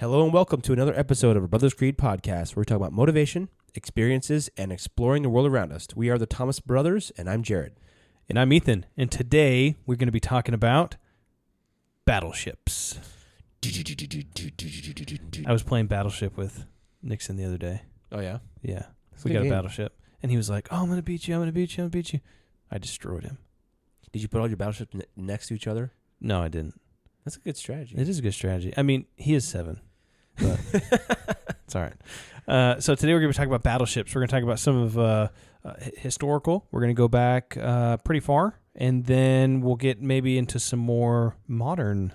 Hello and welcome to another episode of our Brothers Creed podcast, where we talk about motivation, experiences, and exploring the world around us. We are the Thomas Brothers, and I'm Jared. And I'm Ethan. And today we're going to be talking about battleships. I was playing Battleship with Nixon the other day. Oh, yeah? Yeah. We got a battleship. And he was like, I'm going to beat you, I'm going to beat you, I'm going to beat you. I destroyed him. Did you put all your battleships next to each other? No, I didn't. That's a good strategy. It is a good strategy. I mean, he is 7. But it's all right. So today we're going to be talking about battleships. We're going to talk about some of historical. We're going to go back pretty far, and then we'll get maybe into some more modern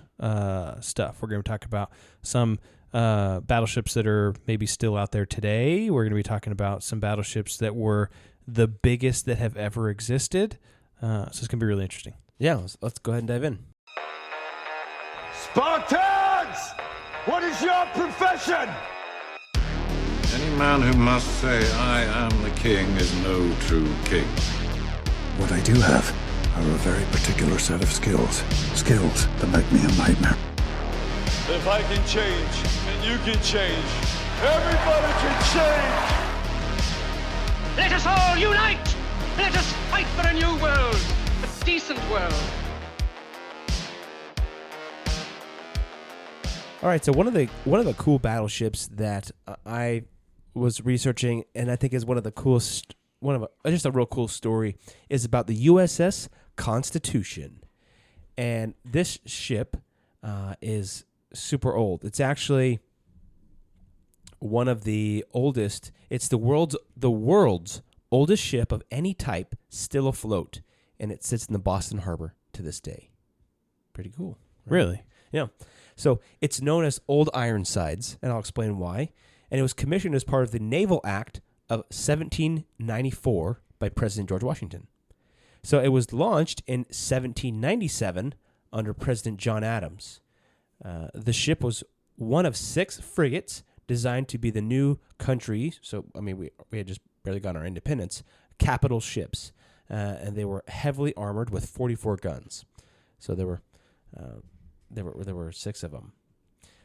stuff. We're going to talk about some battleships that are maybe still out there today. We're going to be talking about some battleships that were the biggest that have ever existed. So it's going to be really interesting. Yeah, let's go ahead and dive in. Spartans! What is your profession? Any man who must say, I am the king, is no true king. What I do have are a very particular set of skills. Skills that make me a nightmare. If I can change, then you can change. Everybody can change! Let us all unite! Let us fight for a new world, a decent world. All right, so one of the cool battleships that I was researching, and I think is one of the coolest, just a real cool story, is about the USS Constitution. And this ship is super old. It's actually one of the oldest. It's the world's oldest ship of any type still afloat, and it sits in the Boston Harbor to this day. Pretty cool. Right? Really? Yeah. So it's known as Old Ironsides, and I'll explain why. And it was commissioned as part of the Naval Act of 1794 by President George Washington. So it was launched in 1797 under President John Adams. The ship was one of 6 frigates designed to be the new country. So, I mean, we had just barely gotten our independence. Capital ships. And they were heavily armored with 44 guns. So there were 6 of them.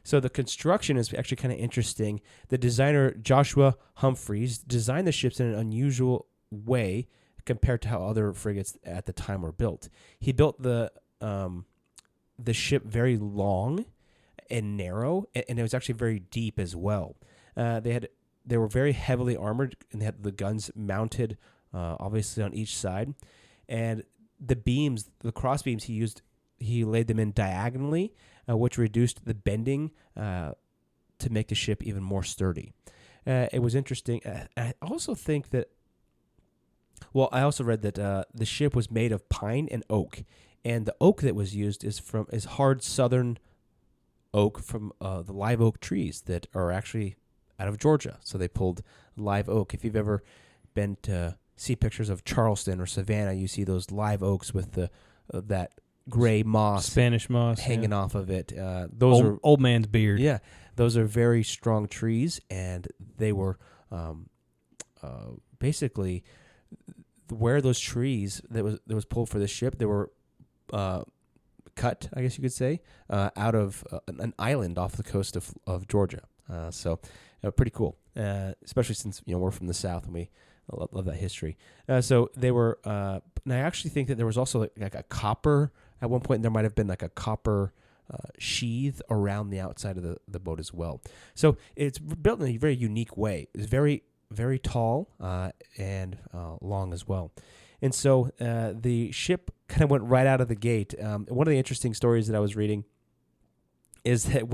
So the construction is actually kind of interesting. The designer Joshua Humphreys designed the ships in an unusual way compared to how other frigates at the time were built. He built the ship very long and narrow, and it was actually very deep as well. They were very heavily armored, and they had the guns mounted obviously on each side, and the beams, the cross beams he laid them in diagonally, which reduced the bending to make the ship even more sturdy. It was interesting. I also think that, I also read that the ship was made of pine and oak, and the oak that was used is hard southern oak from the live oak trees that are actually out of Georgia. So they pulled live oak. If you've ever been to see pictures of Charleston or Savannah, you see those live oaks with that gray moss, Spanish moss hanging off of it. Those are old man's beard. Yeah, those are very strong trees, and they were basically where those trees that was pulled for this ship. They were cut, I guess you could say, out of an island off the coast of Georgia. So pretty cool, especially since we're from the South and we love that history. So they were, and I actually think that there was also like a copper. At one point, there might have been like a copper sheath around the outside of the boat as well. So it's built in a very unique way. It's very, very tall and long as well. And so the ship kind of went right out of the gate. One of the interesting stories that I was reading is that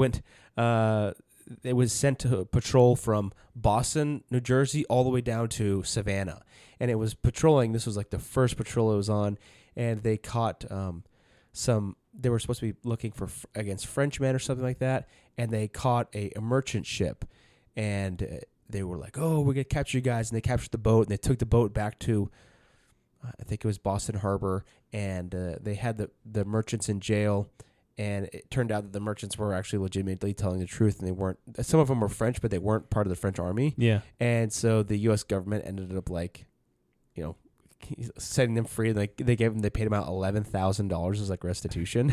it was sent to patrol from Boston, New Jersey, all the way down to Savannah. And it was patrolling. This was like the first patrol it was on. And they caught they were supposed to be looking against Frenchmen or something like that. And they caught a merchant ship. And they were like, oh, we're going to capture you guys. And they captured the boat. And they took the boat back to, I think it was Boston Harbor. And they had the merchants in jail. And it turned out that the merchants were actually legitimately telling the truth, and they weren't. Some of them were French, but they weren't part of the French army. Yeah. And so the U.S. government ended up he's setting them free. Like they paid him out $11,000 as like restitution.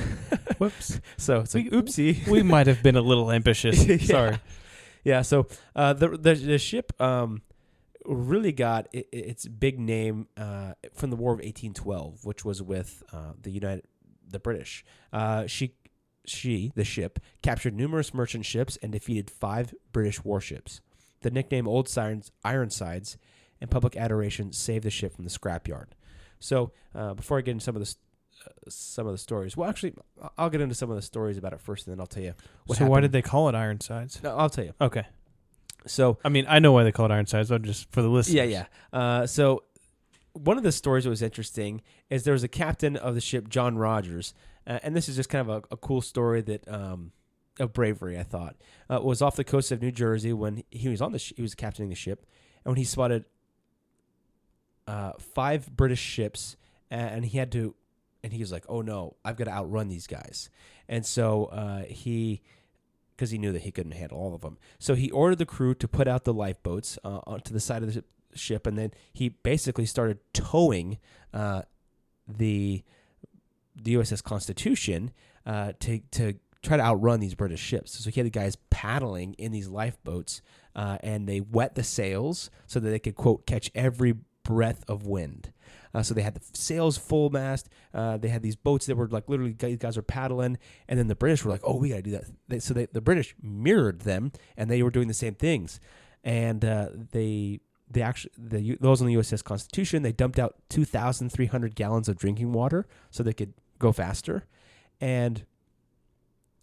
Whoops. So it's like, oopsie. We might have been a little ambitious. Yeah. Sorry. Yeah. So the ship really got its big name from the War of 1812, which was with the British. The ship, captured numerous merchant ships and defeated 5 British warships. The nickname Old Ironsides and public adoration saved the ship from the scrapyard. So before I get into some of the stories, well, actually, I'll get into some of the stories about it first, and then I'll tell you what happened. Why did they call it Ironsides? No, I'll tell you. Okay. So I mean, I know why they call it Ironsides, but just for the listeners. Yeah. So one of the stories that was interesting is there was a captain of the ship, John Rogers, and this is just kind of a cool story that of bravery, I thought. Was off the coast of New Jersey when he was he was captaining the ship, and when he spotted 5 British ships, and he was like, "Oh no, I've got to outrun these guys," and so because he knew that he couldn't handle all of them, so he ordered the crew to put out the lifeboats onto the side of the ship, and then he basically started towing the USS Constitution to try to outrun these British ships. So he had the guys paddling in these lifeboats, and they wet the sails so that they could, quote, catch every breath of wind. So they had the sails full mast. They had these boats that were like literally guys were paddling, and then the British were like, "Oh, we got to do that." So the British mirrored them, and they were doing the same things. And those on the USS Constitution, they dumped out 2,300 gallons of drinking water so they could go faster. And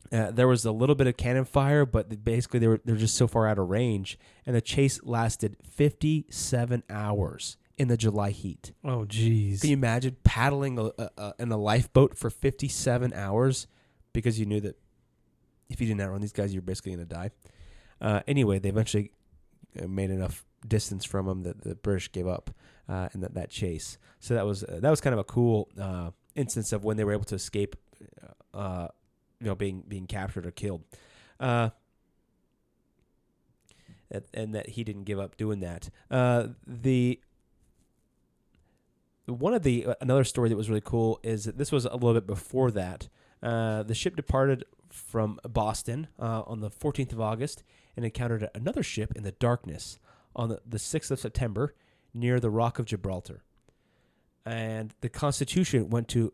there was a little bit of cannon fire, but basically they were just so far out of range. And the chase lasted 57 hours in the July heat. Oh, geez. Can you imagine paddling in a lifeboat for 57 hours because you knew that if you didn't outrun these guys, you're basically going to die? Anyway, they eventually made enough distance from them that the British gave up in that chase. So that was kind of a cool instance of when they were able to escape, being captured or killed, and that he didn't give up doing that. Another story that was really cool is that this was a little bit before that. The ship departed from Boston on the 14th of August and encountered another ship in the darkness on the 6th of September near the Rock of Gibraltar. And the Constitution went to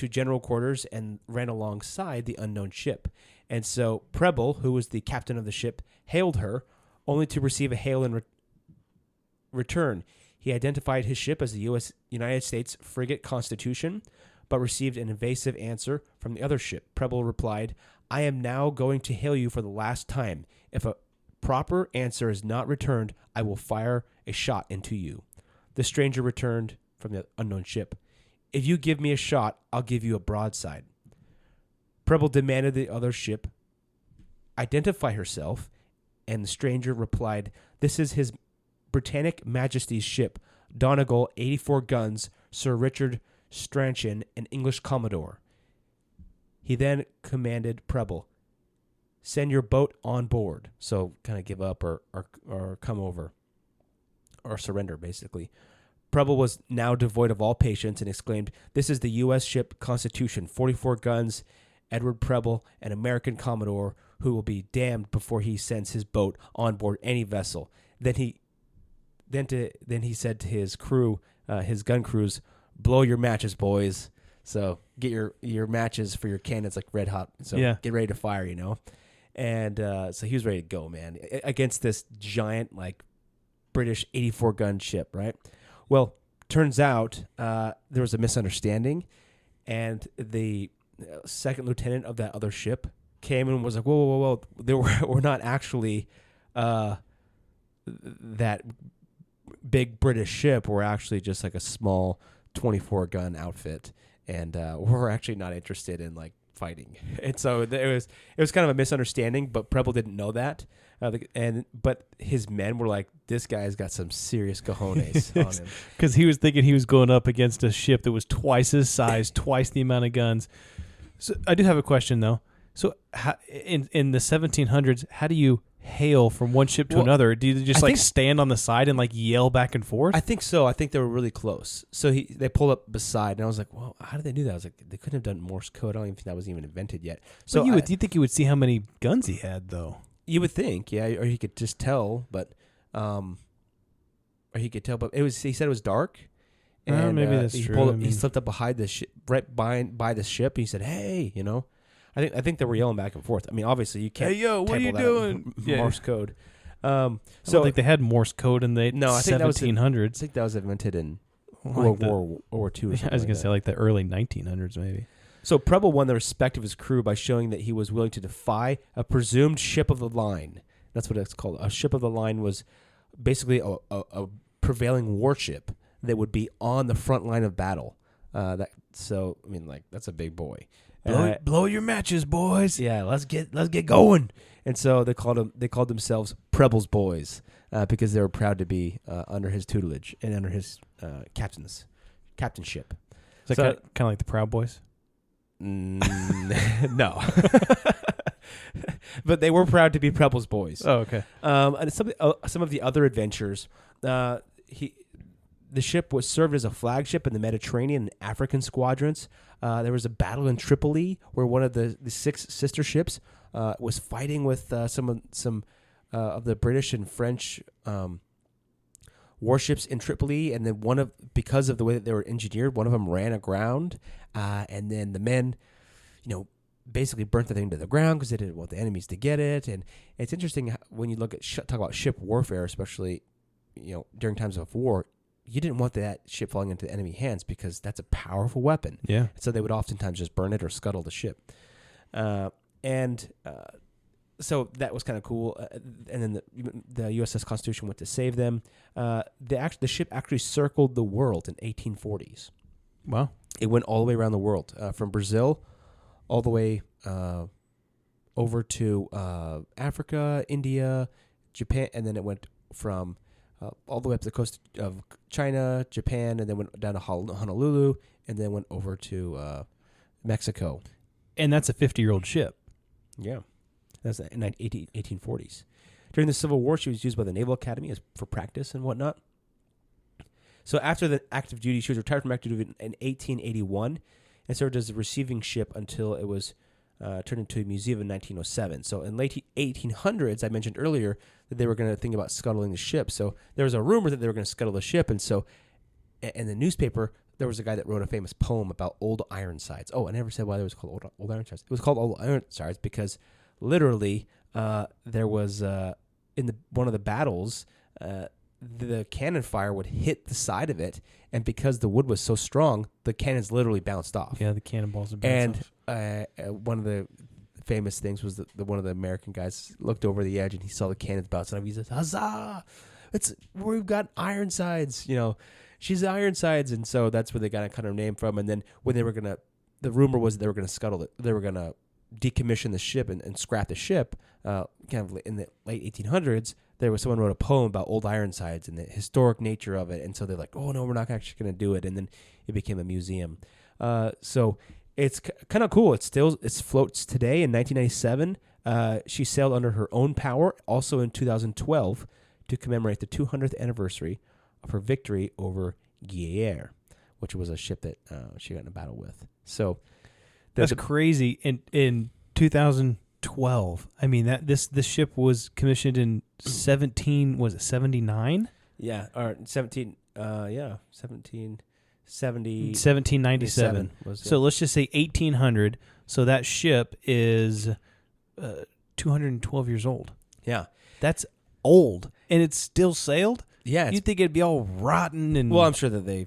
general quarters and ran alongside the unknown ship. And so Preble, who was the captain of the ship, hailed her, only to receive a hail in return. He identified his ship as the United States frigate Constitution, but received an evasive answer from the other ship. Preble replied, "I am now going to hail you for the last time. If a proper answer is not returned, I will fire a shot into you." The stranger returned from the unknown ship, "If you give me a shot, I'll give you a broadside." Preble demanded the other ship identify herself, and the stranger replied, "This is His Britannic Majesty's ship, Donegal, 84 guns, Sir Richard Strachan, an English Commodore." He then commanded Preble, "Send your boat on board." So kind of give up or come over or surrender, basically. Preble was now devoid of all patience and exclaimed, "This is the U.S. ship Constitution, 44 guns, Edward Preble, an American Commodore, who will be damned before he sends his boat on board any vessel." Then he said to his crew, his gun crews, "Blow your matches, boys." So get your matches for your cannons like red hot. So Get ready to fire, And so he was ready to go, man, against this giant like British 84 gun ship, right? Well, turns out there was a misunderstanding, and the second lieutenant of that other ship came and was like, whoa. We're not actually that big British ship. We're actually just like a small 24 gun outfit, and we're actually not interested in like fighting. And so it was kind of a misunderstanding, but Preble didn't know that. But his men were like, "This guy's got some serious cojones on him," because he was thinking he was going up against a ship that was twice his size, twice the amount of guns. So I do have a question though. So in the 1700s, how do you hail from one ship to another? Do they just stand on the side and like yell back and forth? I think so. I think they were really close. So they pulled up beside, and I was like, well, how did they do that? I was like, they couldn't have done Morse code. I don't even think that was even invented yet. So you think you would see how many guns he had, though? You would think, yeah, or he could just tell, but he said it was dark. And maybe that's true. He slipped up behind the ship, right by the ship. And he said, "Hey, you know." I think they were yelling back and forth. I mean, obviously you can't. Hey, yo, what are you doing? Morse code. So I don't think they had Morse code in the 1700s. I think that was invented in World War II. I was gonna say like the early 1900s, maybe. So Preble won the respect of his crew by showing that he was willing to defy a presumed ship of the line. That's what it's called. A ship of the line was basically a prevailing warship that would be on the front line of battle. That's a big boy. Blow your matches, boys. Yeah, let's get going. And so they called themselves Preble's Boys because they were proud to be under his tutelage and under his captainship. Is that kind of like the Proud Boys? No. But they were proud to be Preble's Boys. Oh, okay. And some of the other adventures, the ship was served as a flagship in the Mediterranean and African squadrons. There was a battle in Tripoli where one of the 6 sister ships was fighting with some of the British and French warships in Tripoli, and then because of the way that they were engineered, one of them ran aground, and then the men, basically burnt the thing to the ground because they didn't want the enemies to get it. And it's interesting when you look at talk about ship warfare, especially during times of war. You didn't want that ship falling into enemy hands because that's a powerful weapon. Yeah. So they would oftentimes just burn it or scuttle the ship. So that was kind of cool. And then the USS Constitution went to save them. The ship actually circled the world in 1840s. Wow. It went all the way around the world, from Brazil all the way over to Africa, India, Japan, and then it went from all the way up the coast of China, Japan, and then went down to Honolulu, and then went over to Mexico. And that's a 50-year-old ship. Yeah. That's in the 1840s. During the Civil War, she was used by the Naval Academy for practice and whatnot. So after the active duty, she was retired from active duty in 1881 and served as a receiving ship until it was turned into a museum in 1907. So in late 1800s, I mentioned earlier that they were going to think about scuttling the ship. So there was a rumor that they were going to scuttle the ship. And so in the newspaper, there was a guy that wrote a famous poem about old Ironsides. Oh, I never said why it was called old Ironsides. It was called Old Ironsides because literally there was in one of the battles, the cannon fire would hit the side of it, and because the wood was so strong, the cannons literally bounced off. Yeah, the cannonballs would bounce off. And one of the famous things was that one of the American guys looked over the edge and he saw the cannons bouncing off. He says, "Huzzah! We've got Ironsides. She's Ironsides," and so that's where they got kind of name from. And then when the rumor was that they were gonna scuttle it, they were gonna decommission the ship and scrap the ship. Kind of in the late 1800s, there was someone wrote a poem about old Ironsides and the historic nature of it, and so they're like, "Oh no, we're not actually going to do it," and then it became a museum. So it's kind of cool. It floats today. In 1997, she sailed under her own power. Also in 2012, to commemorate the 200th anniversary of her victory over Guiller, which was a ship that she got in a battle with. So that's crazy. In 2012, I mean this ship was commissioned in 1779? Yeah, or 1797. So let's just say 1800. So that ship is 212 years old. Yeah, that's old, and it's still sailed. Yeah, you'd think it'd be all rotten and. Well, I'm sure that they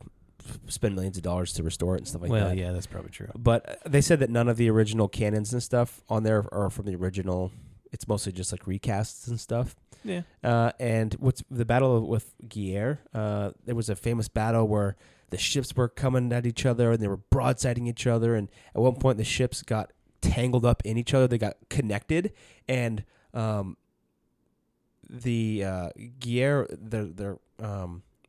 spend millions of dollars to restore it and stuff like that. Well, yeah, that's probably true. But they said that none of the original cannons and stuff on there are from the original. It's mostly just like recasts and stuff. Yeah. And what's the battle with Guiller? There was a famous battle where the ships were coming at each other and they were broadsiding each other. And at one point, the ships got tangled up in each other. They got connected, and the Guiller,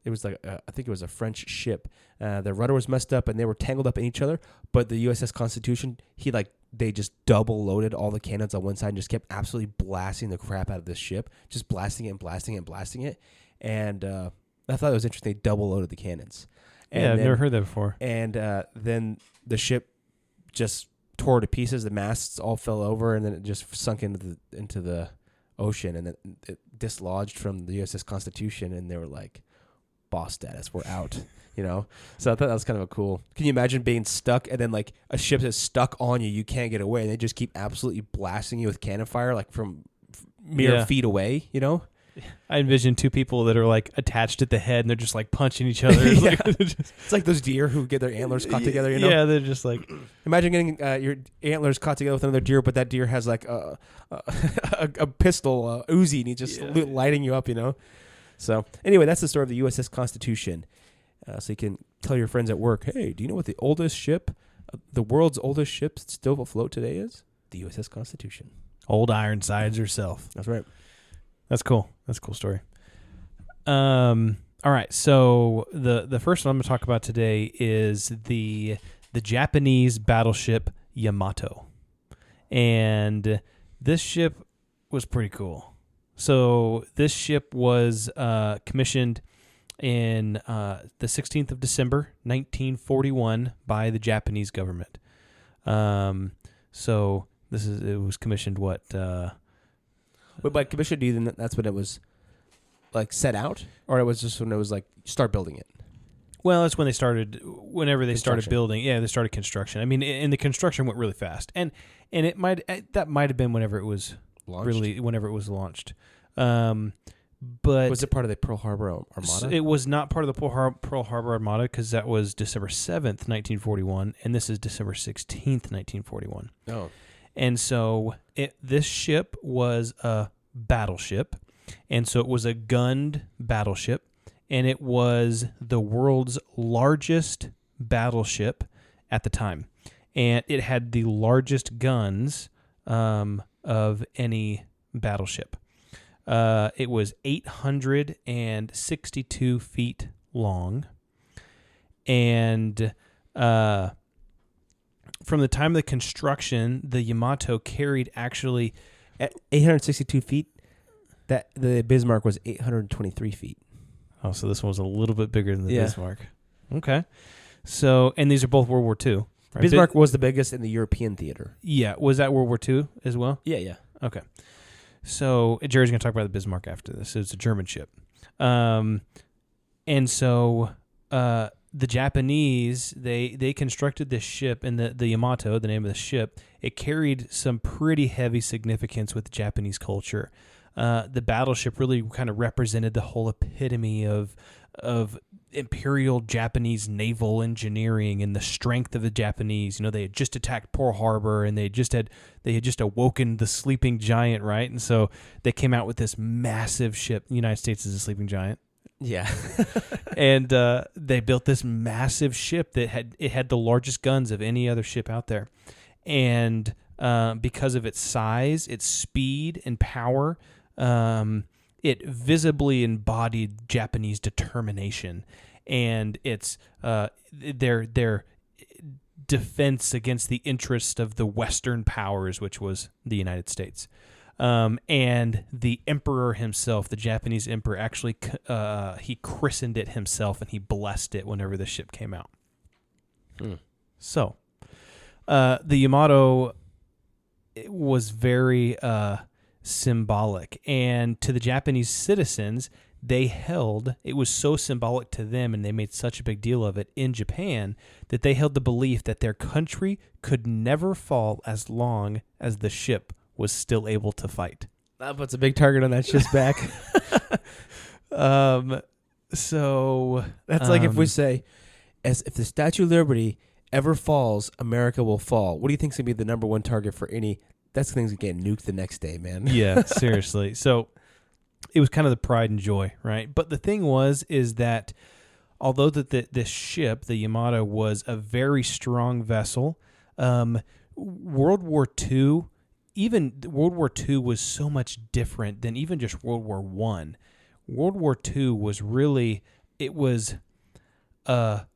it was like I think it was a French ship. Their rudder was messed up and they were tangled up in each other. But the USS Constitution, he like they just double loaded all the cannons on one side and just kept absolutely blasting the crap out of this ship, just blasting it and blasting it and blasting it. And I thought it was interesting. They double loaded the cannons. And I've never heard that before. And then the ship just tore to pieces. The masts all fell over, and then it just sunk into the ocean, and then it dislodged from the USS Constitution, and they were like, boss status, we're out. So I thought that was kind of a cool. Can you imagine being stuck, and then like a ship that's stuck on you, you can't get away, and they just keep absolutely blasting you with cannon fire, like from mere feet away, I envision two people that are like attached at the head, and they're just like punching each other. It's like those deer who get their antlers caught together. Yeah, they're just like. Imagine getting your antlers caught together with another deer, but that deer has like a pistol, Uzi, and he's just lighting you up. So anyway, that's the story of the USS Constitution. So you can tell your friends at work, hey, do you know what the oldest ship, the world's oldest ship still afloat today is? The USS Constitution. Old Ironsides herself. That's right. That's cool. That's a cool story. All right. So the first one I'm going to talk about today is the Japanese battleship Yamato. And this ship was pretty cool. So this ship was commissioned in the 16th of December, 1941 by the Japanese government. So it was commissioned what... But by commission, do you think that's when it was like set out, or it was just when it was like start building it? Well, that's when they started. Whenever they started building, they started construction. I mean, and the construction went really fast, and it might have been whenever it was launched. But was it part of the Pearl Harbor Armada? It was not part of the Pearl Harbor Armada because that was December 7th, 1941, and this is December 16th, 1941. Oh. And so this ship was a battleship, and so it was a gunned battleship, and it was the world's largest battleship at the time. And it had the largest guns of any battleship. It was 862 feet long, and from the time of the construction, the Yamato carried actually at 862 feet. That the Bismarck was 823 feet. Oh, so this one was a little bit bigger than the Bismarck. Okay. So, and these are both World War II. Right? Bismarck was the biggest in the European theater. Yeah. Was that World War II as well? Yeah. Okay. So Jerry's going to talk about the Bismarck after this. It's a German ship. And so the Japanese, they constructed this ship, and the Yamato, the name of the ship, it carried some pretty heavy significance with Japanese culture. The battleship really kind of represented the whole epitome of imperial Japanese naval engineering and the strength of the Japanese. They had just attacked Pearl Harbor, and they had just awoken the sleeping giant, right? And so they came out with this massive ship. The United States is a sleeping giant. Yeah. And they built this massive ship that had the largest guns of any other ship out there. And because of its size, its speed, and power, it visibly embodied Japanese determination and its their defense against the interest of the Western powers, which was the United States. And the emperor himself, the Japanese emperor, actually he christened it himself, and he blessed it whenever the ship came out. So the Yamato was very symbolic, and to the Japanese citizens, it was so symbolic to them, and they made such a big deal of it in Japan, that they held the belief that their country could never fall as long as the ship was still able to fight. That puts a big target on that ship's back. So that's like if we say, if the Statue of Liberty ever falls, America will fall. What do you think's gonna be the number one target for any? That's things that get nuked the next day, man. Yeah, seriously. So it was kind of the pride and joy, right? But the thing is that although this ship, the Yamato, was a very strong vessel, World War II was so much different than even just World War I. World War II was really, it was a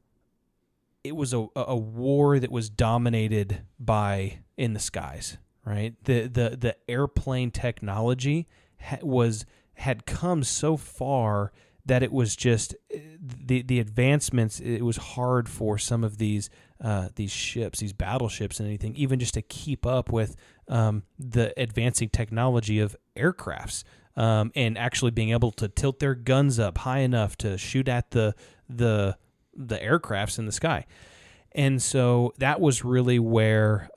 war that was dominated by in the skies, right? The airplane technology had come so far that it was just the advancements. It was hard for some of these ships, these battleships, and anything, even just to keep up with the advancing technology of aircrafts, and actually being able to tilt their guns up high enough to shoot at the aircrafts in the sky. And so that was really where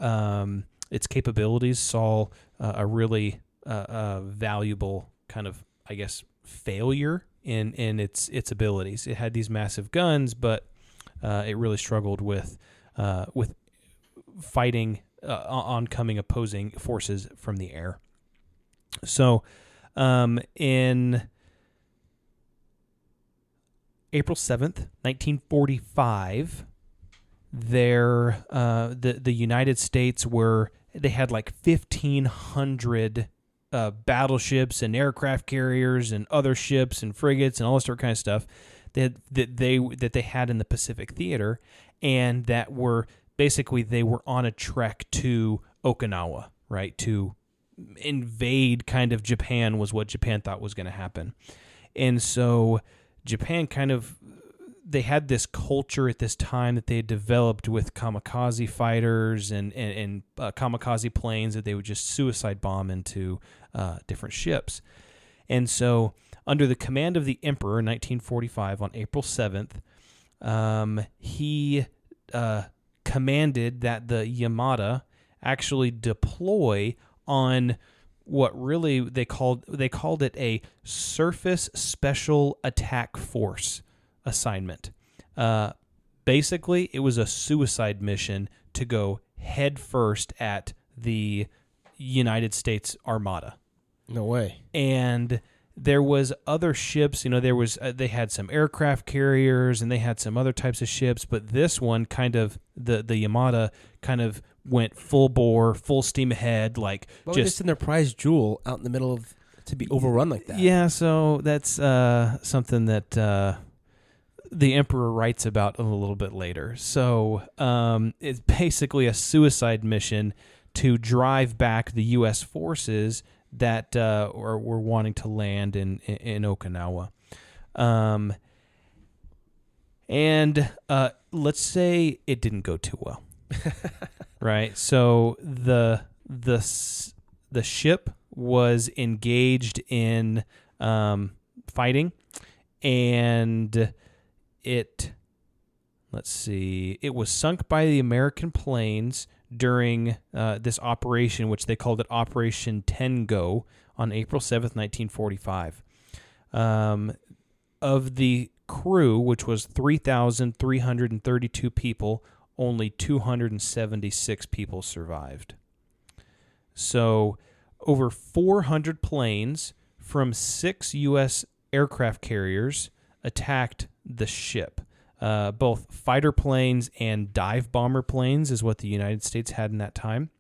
its capabilities saw a really valuable kind of, I guess, failure in its abilities. It had these massive guns, but it really struggled with fighting oncoming opposing forces from the air. So in April 7th, 1945, the United States they had like 1,500 battleships and aircraft carriers and other ships and frigates and all this sort of kind of stuff that they had in the Pacific Theater, and that were basically, they were on a trek to Okinawa, right? To invade kind of Japan was what Japan thought was going to happen. And so Japan they had this culture at this time that they had developed with kamikaze fighters and kamikaze planes that they would just suicide bomb into different ships. And so under the command of the Emperor in 1945 on April 7th, he commanded that the Yamato actually deploy on what really they called it a surface special attack force assignment. Basically, it was a suicide mission to go head first at the United States Armada. No way. And there was other ships, they had some aircraft carriers and they had some other types of ships, but this one kind of, the Yamato kind of went full bore, full steam ahead, like just in their prize jewel out in the middle of, to be overrun like that. Yeah, so that's something that the Emperor writes about a little bit later. So it's basically a suicide mission to drive back the U.S. forces that were wanting to land in Okinawa. And let's say it didn't go too well. Right? So the ship was engaged in fighting, and it was sunk by the American planes during this operation, which they called it Operation Tengo, on April 7th, 1945. Of the crew, which was 3,332 people, only 276 people survived. So over 400 planes from 6 U.S. aircraft carriers attacked the ship. Both fighter planes and dive bomber planes is what the United States had in that time.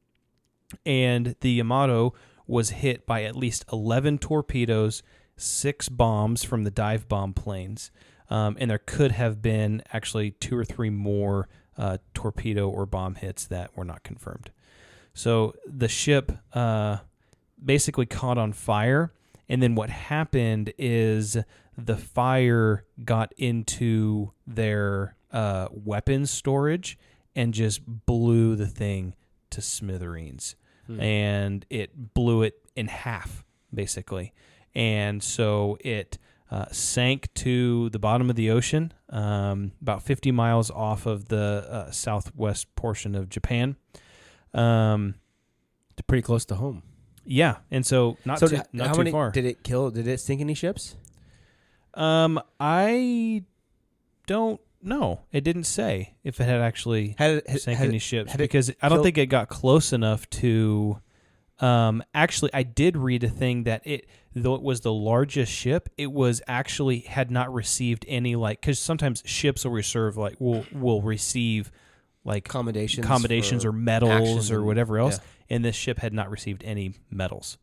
And the Yamato was hit by at least 11 torpedoes, 6 bombs from the dive bomb planes. And there could have been actually 2 or 3 more torpedo or bomb hits that were not confirmed. So the ship basically caught on fire. And then what happened is the fire got into their weapons storage and just blew the thing to smithereens. And it blew it in half, basically. And so it sank to the bottom of the ocean, about 50 miles off of the southwest portion of Japan. Pretty close to home. Yeah, and so not too far. Did it sink any ships? I don't know. It didn't say if it had actually sank any ships, because I don't think it got close enough to. Actually, I did read a thing that though it was the largest ship, it was actually had not received any, like, because sometimes ships will receive like commendations or medals or whatever else, and this ship had not received any medals.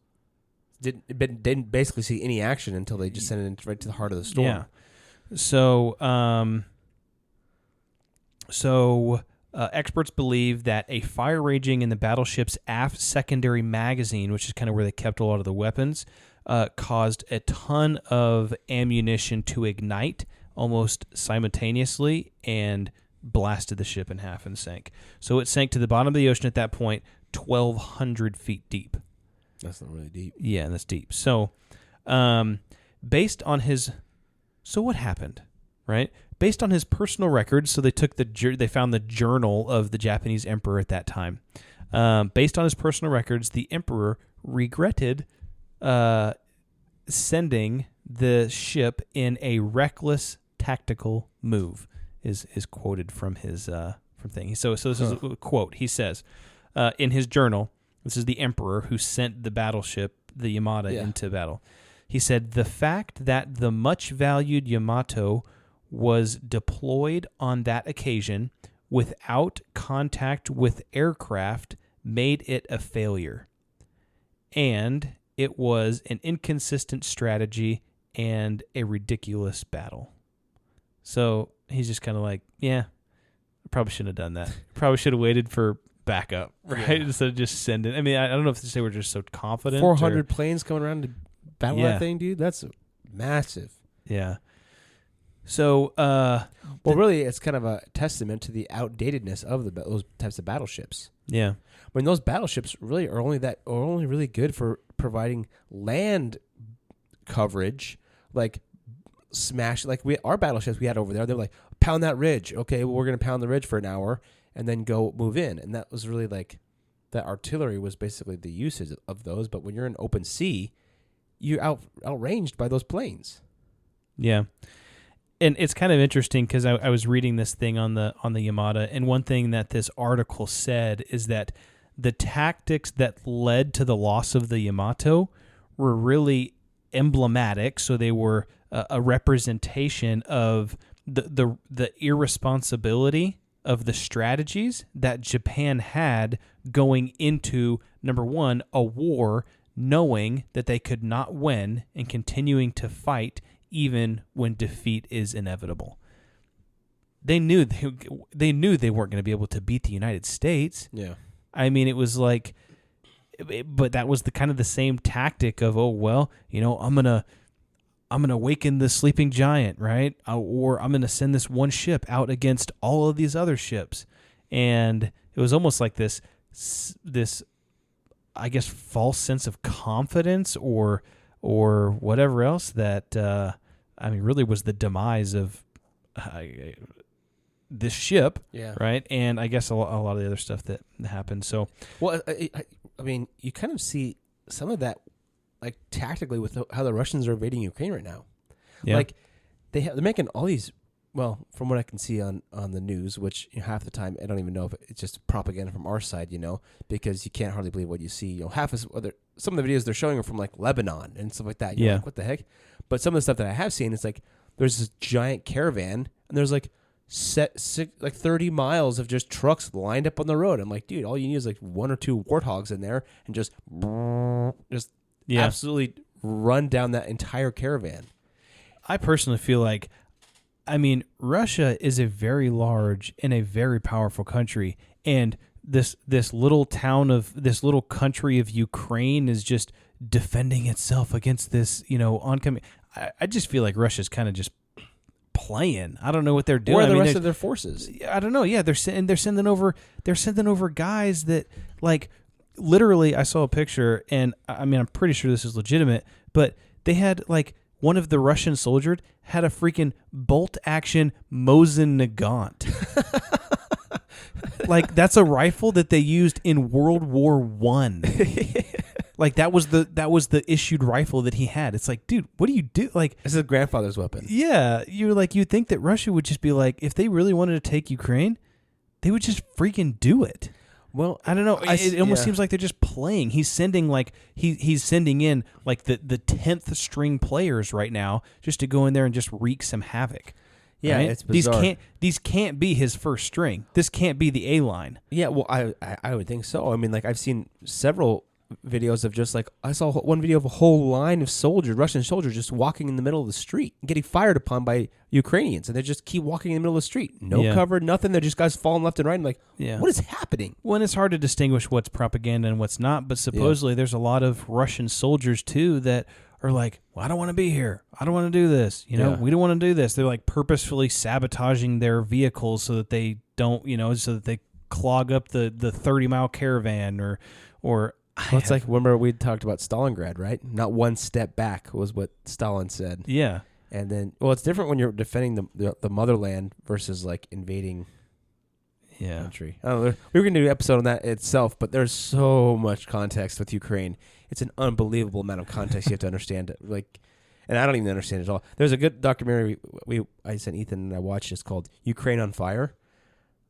Didn't basically see any action until they just sent it right to the heart of the storm. Yeah. So experts believe that a fire raging in the battleship's aft secondary magazine, which is kind of where they kept a lot of the weapons, caused a ton of ammunition to ignite almost simultaneously and blasted the ship in half and sank. So it sank to the bottom of the ocean at that point, 1,200 feet deep. That's not really deep. Yeah, that's deep. So, based on his, so what happened, right? Based on his personal records, so they took they found the journal of the Japanese emperor at that time. Based on his personal records, the emperor regretted sending the ship in a reckless tactical move. Is quoted from his from thing. So this is a quote. He says in his journal, this is the emperor who sent the battleship, the Yamato, into battle. He said, "The fact that the much valued Yamato was deployed on that occasion without contact with aircraft made it a failure. And it was an inconsistent strategy and a ridiculous battle." So he's just kind of like, yeah, I probably shouldn't have done that. Probably should have waited for backup, right? Instead of just sending. I mean, I don't know if they were just so confident. 400 planes coming around to battle that thing, dude. That's massive. Yeah. So, really, it's kind of a testament to the outdatedness of those types of battleships. Yeah. I mean, those battleships really are only really good for providing land coverage, like our battleships we had over there. They're like, pound that ridge. Okay, well, we're gonna pound the ridge for an hour and then go move in. And that was really like that artillery was basically the usage of those. But when you're in open sea, you're outranged by those planes. Yeah. And it's kind of interesting because I was reading this thing on the Yamato, and one thing that this article said is that the tactics that led to the loss of the Yamato were really emblematic. So they were a representation of the irresponsibility of the strategies that Japan had going into, number one, a war, knowing that they could not win and continuing to fight even when defeat is inevitable. They knew they weren't going to be able to beat the United States. Yeah. I mean, it was like, but that was the kind of the same tactic of, oh, well, I'm going to awaken the sleeping giant, right? Or I'm going to send this one ship out against all of these other ships. And it was almost like this, I guess, false sense of confidence or whatever else that, really was the demise of this ship, right? And I guess a lot of the other stuff that happened. So, well, I mean, you kind of see some of that, like tactically, with how the Russians are invading Ukraine right now. Yeah. Like they're making all these. Well, from what I can see on the news, which half the time I don't even know if it's just propaganda from our side, because you can't hardly believe what you see. Some of the videos they're showing are from like Lebanon and stuff like that. You're like, what the heck? But some of the stuff that I have seen is like there's this giant caravan and there's like 30 miles of just trucks lined up on the road. I'm like, dude, all you need is like one or two warthogs in there and just absolutely run down that entire caravan. I personally feel like, Russia is a very large and a very powerful country, and this little country of Ukraine is just defending itself against this, oncoming. I just feel like Russia's kind of just playing. I don't know what they're doing. Where are the rest of their forces? I don't know. Yeah, they're sending over guys that, like, literally. I saw a picture, and I'm pretty sure this is legitimate, but they had like one of the Russian soldiers had a freaking bolt-action Mosin Nagant. Like, that's a rifle that they used in World War I. Like, that was the issued rifle that he had. It's like, dude, what do you do? Like, it's his grandfather's weapon. Yeah, you'd think that Russia would just be like, if they really wanted to take Ukraine, they would just freaking do it. Well, I don't know. It almost seems like they're just playing. He's sending he's sending in like the 10th string players right now just to go in there and just wreak some havoc. Yeah, right? it's bizarre. These can't be his first string. This can't be the A line. Yeah, well, I would think so. I mean, like I've seen several videos of just like, I saw one video of a whole line of soldiers, Russian soldiers, just walking in the middle of the street, getting fired upon by Ukrainians, and they just keep walking in the middle of the street, no cover, nothing. They're just guys falling left and right. I'm like, what is happening? Well, and it's hard to distinguish what's propaganda and what's not, but supposedly there's a lot of Russian soldiers too that are like, well, I don't want to be here. I don't want to do this. You know, we don't want to do this. They're like purposefully sabotaging their vehicles so that they don't, so that they clog up the 30-mile caravan or Well, it's like, remember we talked about Stalingrad, right? Not one step back was what Stalin said. Yeah. And then, well, it's different when you're defending the motherland versus like invading country. I don't know. We were going to do an episode on that itself, but there's so much context with Ukraine. It's an unbelievable amount of context you have to understand. Like, and I don't even understand it at all. There's a good documentary I sent Ethan and I watched. It's called Ukraine on Fire.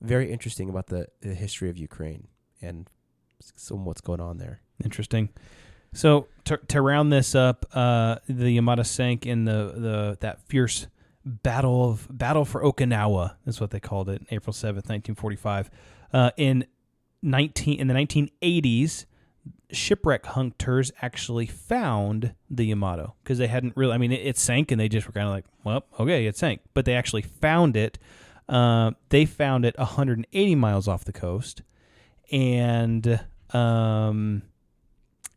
Very interesting about the history of Ukraine and what's going on there. Interesting. So to round this up, the Yamato sank in that fierce battle for Okinawa. That's what they called it, April 7th, 1945. In the 1980s, shipwreck hunters actually found the Yamato because they hadn't really. I mean, it sank, and they just were kind of like, well, okay, it sank, but they actually found it. They found it 180 miles off the coast, and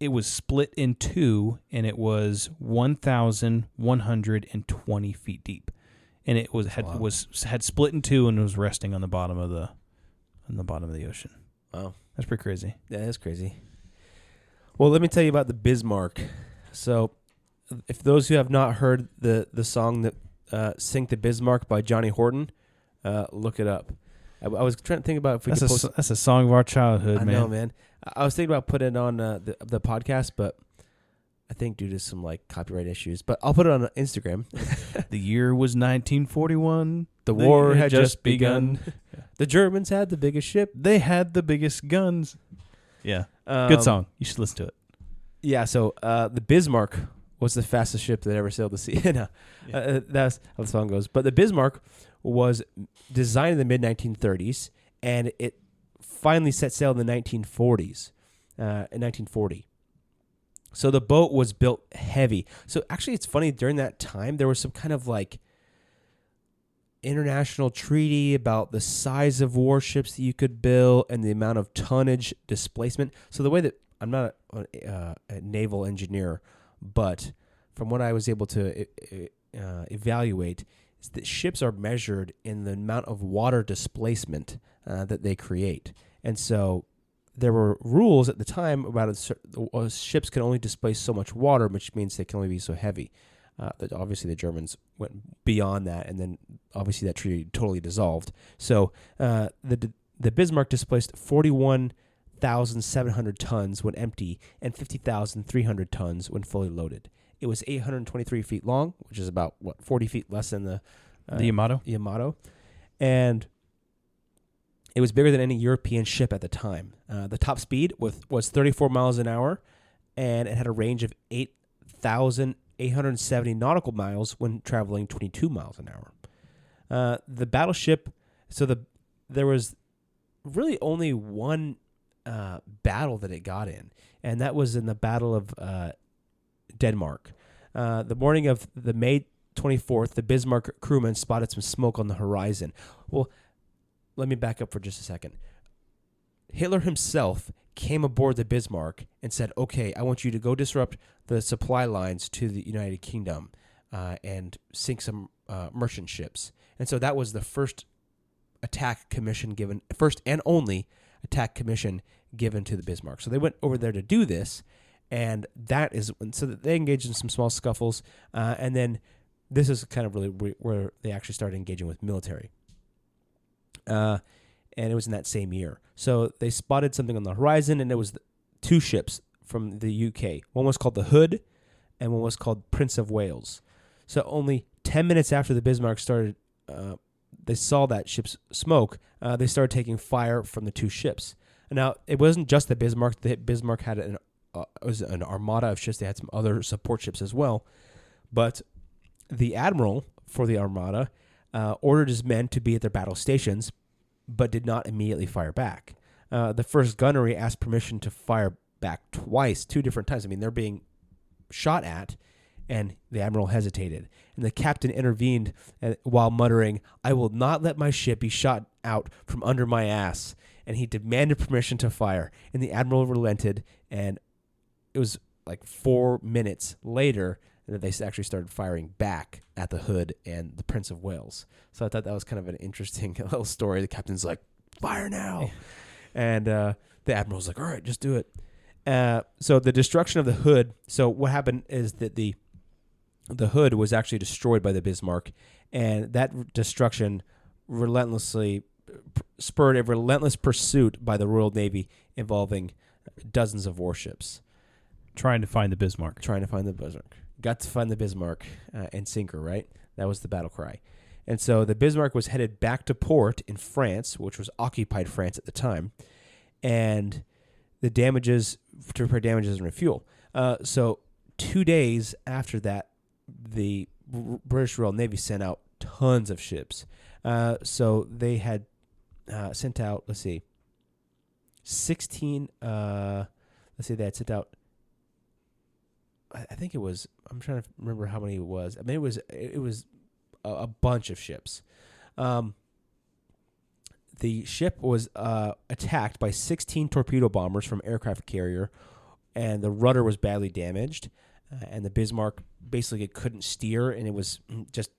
it was split in two, and it was 1,120 feet deep, and it had split in two and was resting on the bottom of the ocean. Wow, that's pretty crazy. Yeah, that's crazy. Well, let me tell you about the Bismarck. So, if those who have not heard the song that "Sink the Bismarck" by Johnny Horton, look it up. I was trying to think about if we could post. That's a song of our childhood, man. I know, man. I was thinking about putting it on the podcast, but I think due to some like copyright issues. But I'll put it on Instagram. The year was 1941. The war had just begun. The Germans had the biggest ship. They had the biggest guns. Yeah, good song. You should listen to it. Yeah. So the Bismarck was the fastest ship that ever sailed the sea. That's how the song goes. But the Bismarck was designed in the mid-1930s, and it finally set sail in the 1940s, in 1940. So the boat was built heavy. So actually, it's funny, during that time, there was some kind of like international treaty about the size of warships that you could build and the amount of tonnage displacement. So the way that, I'm not a naval engineer, but from what I was able to evaluate, is that ships are measured in the amount of water displacement that they create. And so there were rules at the time about ships can only displace so much water, which means they can only be so heavy. Obviously, the Germans went beyond that, and then obviously that treaty totally dissolved. So the Bismarck displaced 41,700 tons when empty and 50,300 tons when fully loaded. It was 823 feet long, which is about 40 feet less than the Yamato, and it was bigger than any European ship at the time. The top speed was 34 miles an hour, and it had a range of 8,870 nautical miles when traveling 22 miles an hour. The battleship, there was really only one battle that it got in, and that was in the Battle of Denmark. The morning of the May 24th, the Bismarck crewmen spotted some smoke on the horizon. Well, let me back up for just a second. Hitler himself came aboard the Bismarck and said, okay, I want you to go disrupt the supply lines to the United Kingdom and sink some merchant ships. And so that was the first and only attack commission given to the Bismarck. So they went over there to do this, and that they engaged in some small scuffles, and then this is kind of really where they actually started engaging with military. And it was in that same year. So they spotted something on the horizon, and it was two ships from the UK. One was called the Hood, and one was called Prince of Wales. So only 10 minutes after the Bismarck started, they saw that ship's smoke, they started taking fire from the two ships. And now, it wasn't just the Bismarck. The Bismarck had an armada of ships. They had some other support ships as well. But the admiral for the armada ordered his men to be at their battle stations, but did not immediately fire back. The first gunnery asked permission to fire back twice, 2 different times. I mean, they're being shot at, and the admiral hesitated. And the captain intervened while muttering, "I will not let my ship be shot out from under my ass." And he demanded permission to fire. And the admiral relented, and it was like 4 minutes later that they actually started firing back at the Hood and the Prince of Wales. So I thought that was kind of an interesting little story. The captain's like, "Fire now." And the admiral's like, "All right, just do it." So the destruction of the Hood. So what happened is that the Hood was actually destroyed by the Bismarck, and that destruction relentlessly spurred a relentless pursuit by the Royal Navy involving dozens of warships. Trying to find the Bismarck. Got to find the Bismarck and sink her, right? That was the battle cry. And so the Bismarck was headed back to port in France, which was occupied France at the time, and the damages, to repair damages and refuel. So 2 days after that, the British Royal Navy sent out tons of ships. So they had sent out, 16, they had sent out, I think it was, I'm trying to remember how many it was. I mean, it was a bunch of ships. The ship was attacked by 16 torpedo bombers from aircraft carrier, and the rudder was badly damaged, and the Bismarck basically couldn't steer, and it was just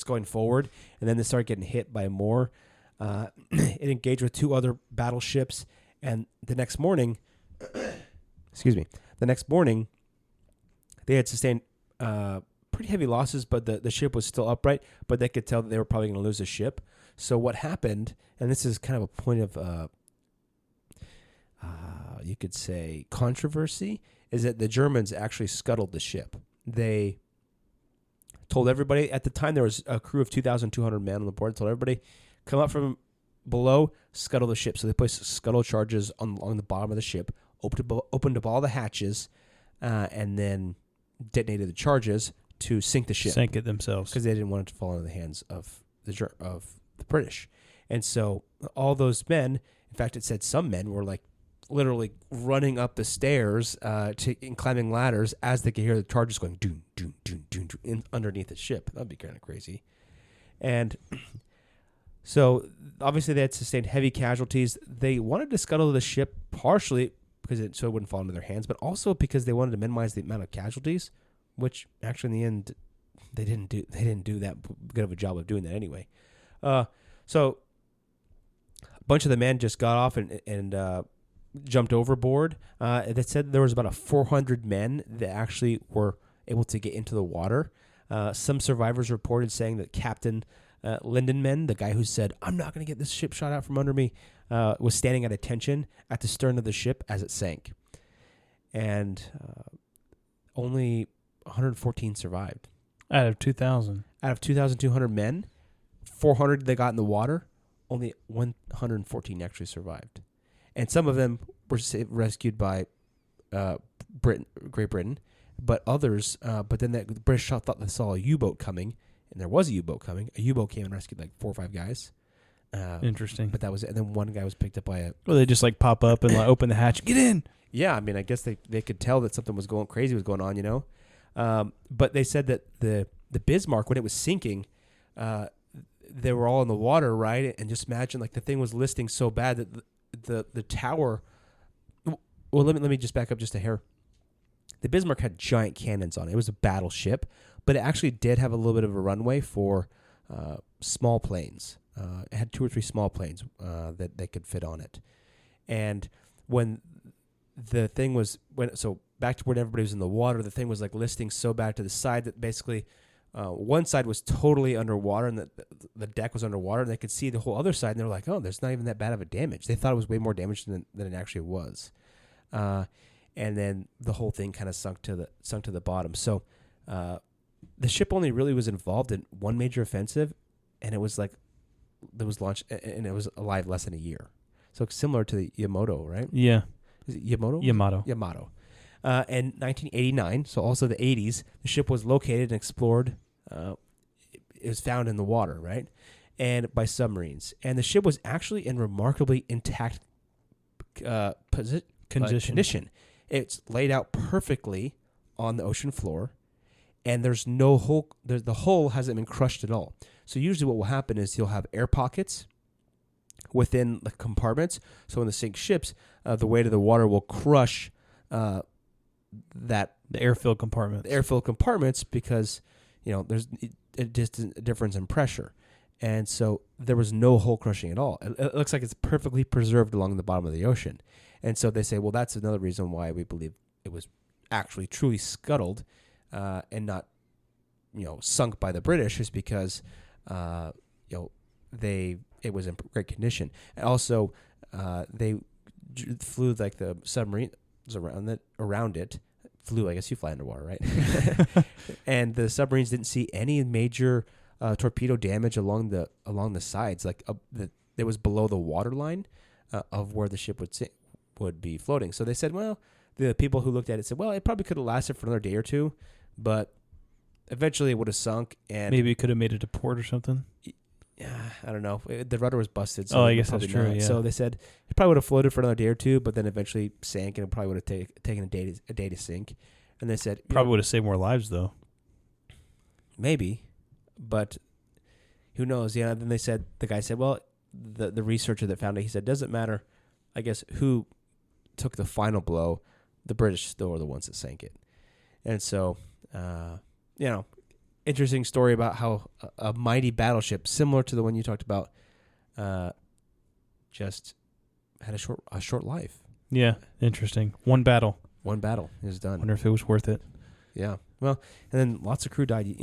going forward. And then they started getting hit by more. It engaged with 2 other battleships, and the next morning, they had sustained pretty heavy losses, but the ship was still upright, but they could tell that they were probably going to lose the ship. So what happened, and this is kind of a point of, you could say, controversy, is that the Germans actually scuttled the ship. They told everybody, at the time there was a crew of 2,200 men on the board, told everybody, come up from below, scuttle the ship. So they placed scuttle charges along the bottom of the ship, opened up all the hatches, and then detonated the charges to sink the ship. Sank it themselves. Because they didn't want it to fall into the hands of the British. And so all those men, in fact, it said some men were like literally running up the stairs and climbing ladders as they could hear the charges going doom, doom, doom, doom, doom underneath the ship. That'd be kind of crazy. And so obviously they had sustained heavy casualties. They wanted to scuttle the ship partially because so it wouldn't fall into their hands, but also because they wanted to minimize the amount of casualties, which actually in the end they didn't do that good of a job of doing that anyway. So a bunch of the men just got off and jumped overboard. That said there was about 400 men that actually were able to get into the water. Some survivors reported saying that Captain Lindenman, the guy who said, "I'm not going to get this ship shot out from under me," was standing at attention at the stern of the ship as it sank. And only 114 survived. Out of 2,000. Out of 2,200 men, 400 they got in the water, only 114 actually survived. And some of them were rescued by Great Britain, but others, but then the British thought they saw a U-boat coming, and there was a U-boat coming. A U-boat came and rescued like 4 or 5 guys. Interesting. But that was it. And then one guy was picked up by a... Well, they just like pop up and like open the hatch. Get in! Yeah, I mean, I guess they could tell that something was crazy was going on, you know? But they said that the Bismarck, when it was sinking, they were all in the water, right? And just imagine, like, the thing was listing so bad that the tower... Well, let me just back up just a hair. The Bismarck had giant cannons on it. It was a battleship, but it actually did have a little bit of a runway for small planes. It had 2 or 3 small planes that they could fit on it. And when the thing was... So back to when everybody was in the water, the thing was like listing so bad to the side that basically one side was totally underwater and the deck was underwater, and they could see the whole other side, and they were like, oh, there's not even that bad of a damage. They thought it was way more damage than it actually was. And then the whole thing kind of sunk to the bottom. So the ship only really was involved in one major offensive, and it was launched, and it was alive less than a year. So similar to the Yamato, right? Yeah. Is it Yamato? Yamato. In 1989, so also the 80s, the ship was located and explored. It was found in the water, right? And by submarines. And the ship was actually in remarkably intact condition. It's laid out perfectly on the ocean floor, and there's no hole. The hull hasn't been crushed at all. So usually what will happen is you'll have air pockets within the compartments. So when the sink ships, the weight of the water will crush the air-filled compartments. Air-filled compartments because there's a difference in pressure, and so there was no hole crushing at all. It looks like it's perfectly preserved along the bottom of the ocean, and so they say, well, that's another reason why we believe it was actually truly scuttled and not sunk by the British, is because it was in great condition. And also, they flew like the submarines around it. Flew, I guess you fly underwater, right? And the submarines didn't see any major torpedo damage along the sides. Like it was below the water line of where the ship would be floating. So they said, well, the people who looked at it said, well, it probably could have lasted for another day or two, but eventually it would have sunk. And maybe it could have made it to port or something. Yeah, I don't know. The rudder was busted. So I guess that's true. Yeah. So they said it probably would have floated for another day or two, but then eventually sank, and it probably would have taken a day to sink. And they said probably would have saved more lives, though. Maybe, but who knows? Yeah. Then the guy said, well, the researcher that found it, he said, doesn't matter, I guess, who took the final blow. The British still were the ones that sank it. And so, interesting story about how a mighty battleship, similar to the one you talked about, just had a short life. Yeah, interesting. One battle is done. Wonder if it was worth it. Yeah. Well, and then lots of crew died.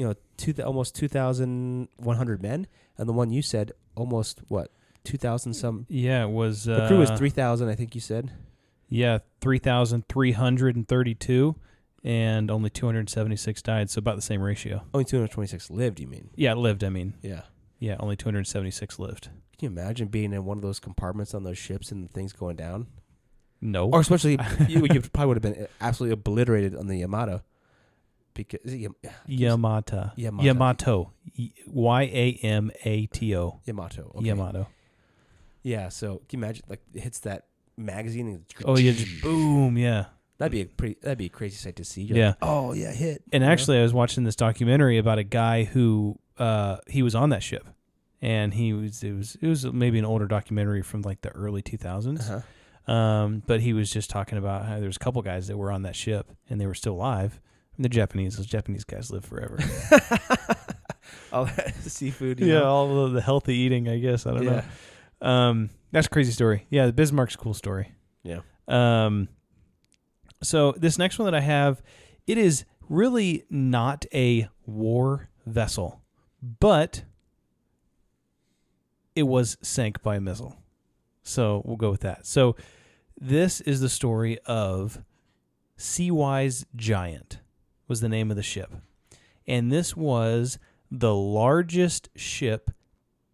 Almost 2,100 men, and the one you said almost 2,000 some. Yeah, it was. The crew was 3,000, I think you said. Yeah, 3,332. And only 276 died, so about the same ratio. Only 226 lived, you mean? Yeah, lived, I mean. Yeah. Yeah, only 276 lived. Can you imagine being in one of those compartments on those ships and things going down? No. Or especially, you probably would have been absolutely obliterated on the Yamato. Because Yamato. Yamato. Yamato. Yamato. Okay. Yamato. Yeah, so can you imagine, like, it hits that magazine and just boom, yeah. That'd be a crazy sight to see. You're yeah. Like, oh yeah, hit. And actually, I was watching this documentary about a guy who he was on that ship, and it was maybe an older documentary from like the early 2000s. Uh-huh. But he was just talking about how there's a couple guys that were on that ship and they were still alive. And those Japanese guys live forever. All that seafood. Yeah, all the healthy eating, I guess. I don't know. That's a crazy story. Yeah, the Bismarck's a cool story. Yeah. So this next one that I have, it is really not a war vessel, but it was sank by a missile. So we'll go with that. So this is the story of Seawise Giant was the name of the ship. And this was the largest ship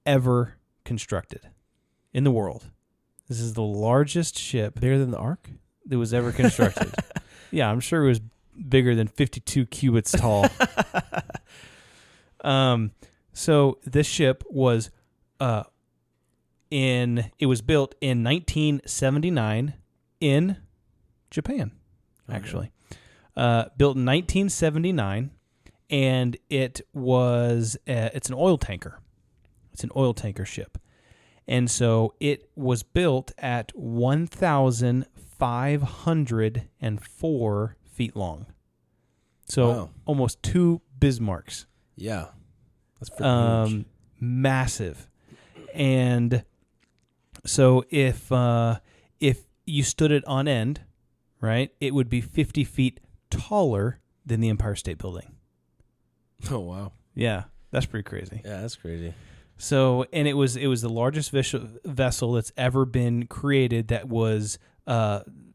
ever constructed in the world. This is the largest ship. Bigger than the Ark? That was ever constructed. Yeah, I'm sure it was bigger than 52 cubits tall. So this ship was it was built in 1979 in Japan, actually. Built in 1979, and it's an oil tanker. It's an oil tanker ship. And so it was built at 1,504 feet long. So almost 2 Bismarcks. Yeah. That's pretty huge. Massive. And so if you stood it on end, right, it would be 50 feet taller than the Empire State Building. Oh, wow. Yeah, that's pretty crazy. Yeah, that's crazy. So, and it was the largest vessel that's ever been created that was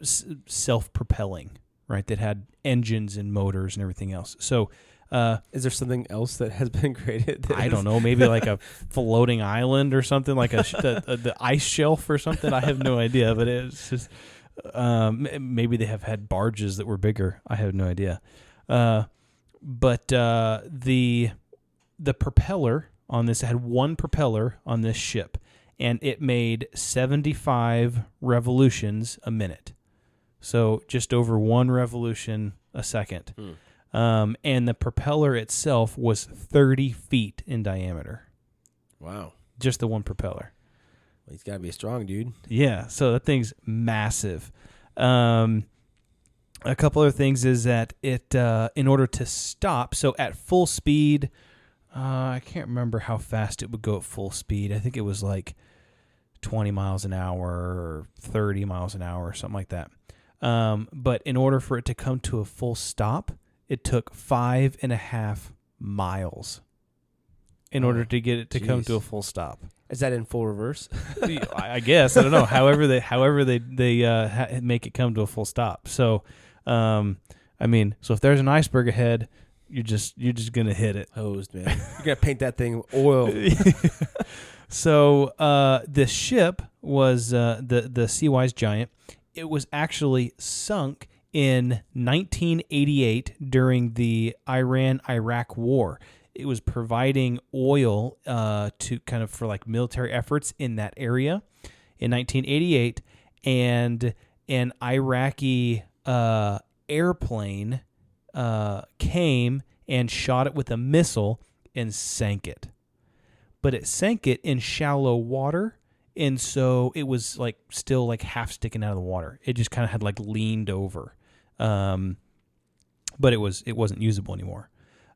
self-propelling, right? That had engines and motors and everything else. So, is there something else that has been created? I don't know, maybe like a floating island or something, like the ice shelf or something. I have no idea, but it's just maybe they have had barges that were bigger. I have no idea. But the propeller on this, had one propeller on this ship, and it made 75 revolutions a minute. So just over 1 revolution a second. And the propeller itself was 30 feet in diameter. Wow. Just the one propeller. Well, he's got to be a strong dude. Yeah, so that thing's massive. A couple other things is that it, in order to stop, so at full speed, I can't remember how fast it would go at full speed. I think it was like 20 miles an hour or 30 miles an hour or something like that. But in order for it to come to a full stop, it took 5.5 miles in order to get it to come to a full stop. Is that in full reverse? I guess, I don't know. However they make it come to a full stop. So, so if there's an iceberg ahead, you're just gonna hit it. Hosed, man. You're gonna paint that thing oil. So the ship was the Sea-Wise Giant. It was actually sunk in 1988 during the Iran-Iraq War. It was providing oil to kind of for like military efforts in that area in 1988, and an Iraqi airplane came and shot it with a missile and sank it. But it sank it in shallow water, and so it was like still like half sticking out of the water. It just kind of had like leaned over, but it wasn't usable anymore.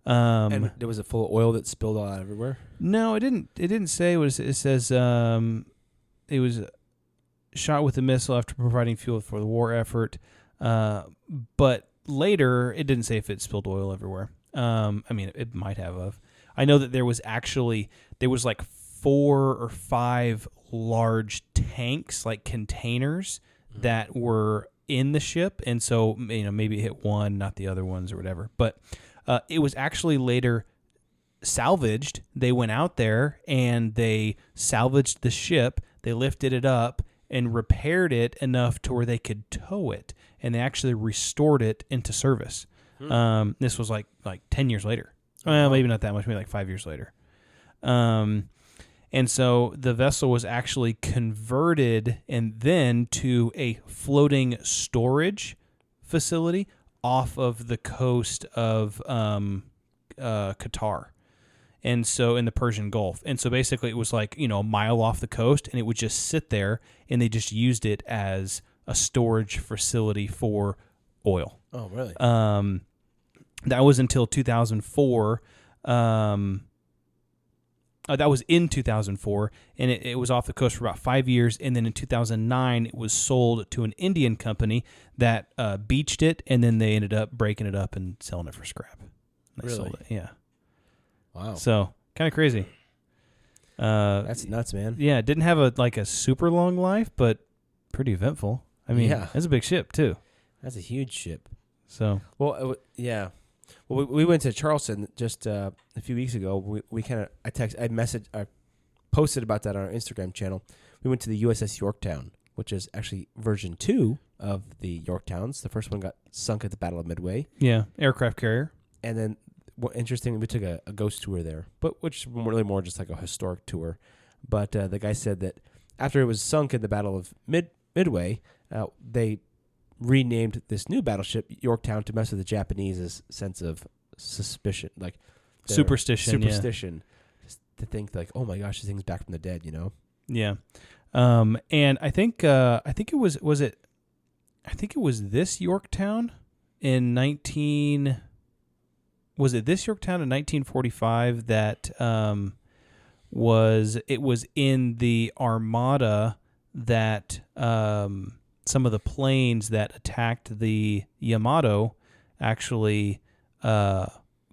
And there was a full of oil that spilled all out everywhere. No, it didn't. It didn't say. It says it was shot with a missile after providing fuel for the war effort. But later, it didn't say if it spilled oil everywhere. It might have. I know that there was like 4 or 5 large tanks, like containers, that were in the ship, and so maybe it hit one, not the other ones or whatever. But it was actually later salvaged. They went out there and they salvaged the ship. They lifted it up and repaired it enough to where they could tow it, and they actually restored it into service. This was like 10 years later. Well, maybe not that much, maybe like 5 years later. And so the vessel was actually converted and then to a floating storage facility off of the coast of Qatar, and so in the Persian Gulf. And so basically it was like, a mile off the coast, and it would just sit there, and they just used it as a storage facility for oil. Oh, really? That was until 2004. That was in 2004, and it was off the coast for about 5 years, and then in 2009, it was sold to an Indian company that beached it, and then they ended up breaking it up and selling it for scrap. They sold it, yeah. Wow. So, kind of crazy. That's nuts, man. Yeah, it didn't have a super long life, but pretty eventful. I mean, that's a big ship, too. That's a huge ship. So, well, yeah. Well, we went to Charleston just a few weeks ago. I posted about that on our Instagram channel. We went to the USS Yorktown, which is actually version 2 of the Yorktowns. The first one got sunk at the Battle of Midway. Yeah, aircraft carrier. And then, interesting, we took a ghost tour there, but which is really more just like a historic tour. But the guy said that after it was sunk in the Battle of Midway, they renamed this new battleship Yorktown to mess with the Japanese sense of suspicion, like superstition, just to think like, oh my gosh, this thing's back from the dead, Yeah, and I think it was this Yorktown in 1945 that was in the Armada that some of the planes that attacked the Yamato actually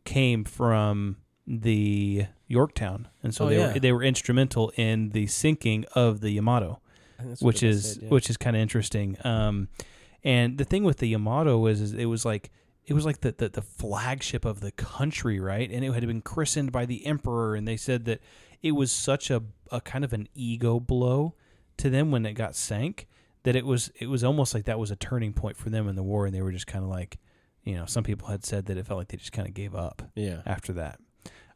came from the Yorktown, and so they were instrumental in the sinking of the Yamato, which is kind of interesting. And the thing with the Yamato is it was like the flagship of the country, right? And it had been christened by the emperor, and they said that it was such a kind of an ego blow to them when it got sank, that it was almost like that was a turning point for them in the war, and they were just kind of like, some people had said that it felt like they just kind of gave up after that.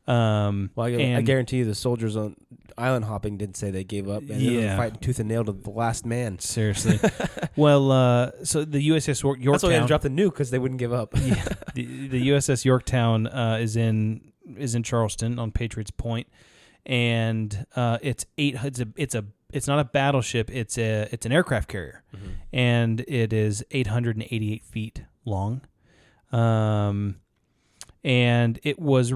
Well, I guarantee you the soldiers on island hopping didn't say they gave up. Man. They were fighting tooth and nail to the last man. Seriously. Well, so the USS Yorktown. That's why they had to drop the nuke, because they wouldn't give up. Yeah, the USS Yorktown is in Charleston on Patriots Point, and it's not a battleship. It's an aircraft carrier, and it is 888 feet long. And it was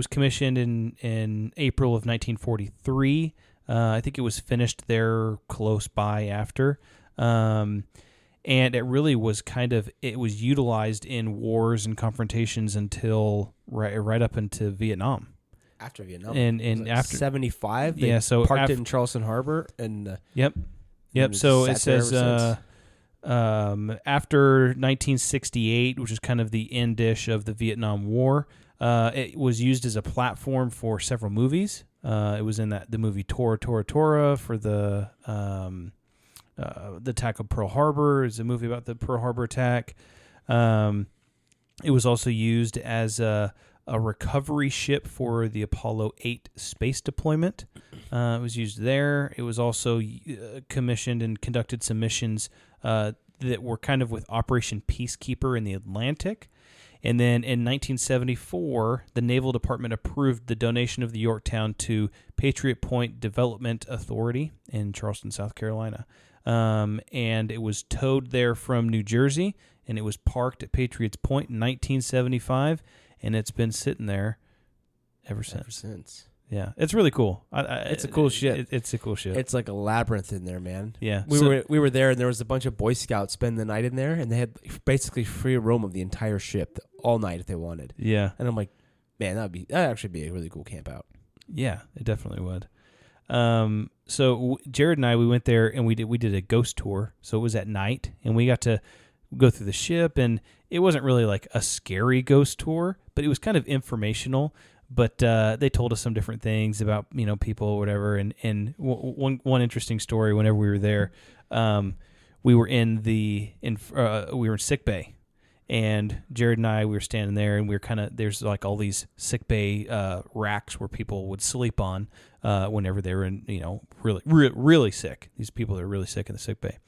commissioned in April of 1943. I think it was finished there close by after. And it really was it was utilized in wars and confrontations until right up into Vietnam. After Vietnam. And after 75, they parked it in Charleston Harbor. Yep. So it says after 1968, which is kind of the end-ish of the Vietnam War, it was used as a platform for several movies. It was in the movie Tora Tora Tora for the attack of Pearl Harbor. It's a movie about the Pearl Harbor attack. It was also used as a recovery ship for the Apollo 8 space deployment. It was used there. It was also commissioned and conducted some missions that were kind of with Operation Peacekeeper in the Atlantic. And then in 1974, the Naval Department approved the donation of the Yorktown to Patriot Point Development Authority in Charleston, South Carolina. And it was towed there from New Jersey, and it was parked at Patriots Point in 1975, and it's been sitting there ever since. Yeah, it's really cool. It's a cool ship. It's a cool ship. It's like a labyrinth in there, man. Yeah. We were there, and there was a bunch of Boy Scouts spending the night in there, and they had basically free roam of the entire ship all night if they wanted. Yeah. And I'm like, man, that'd actually be a really cool camp out. Yeah, it definitely would. So Jared and I, we went there, and we did a ghost tour. So it was at night, and we got to go through the ship, and it wasn't really like a scary ghost tour, but it was kind of informational. But they told us some different things about people or whatever. And one interesting story. Whenever we were there, we were in sick bay, and Jared and I, we were standing there, and we were there's like all these sick bay racks where people would sleep on whenever they were in really sick. These people that are really sick in the sick bay.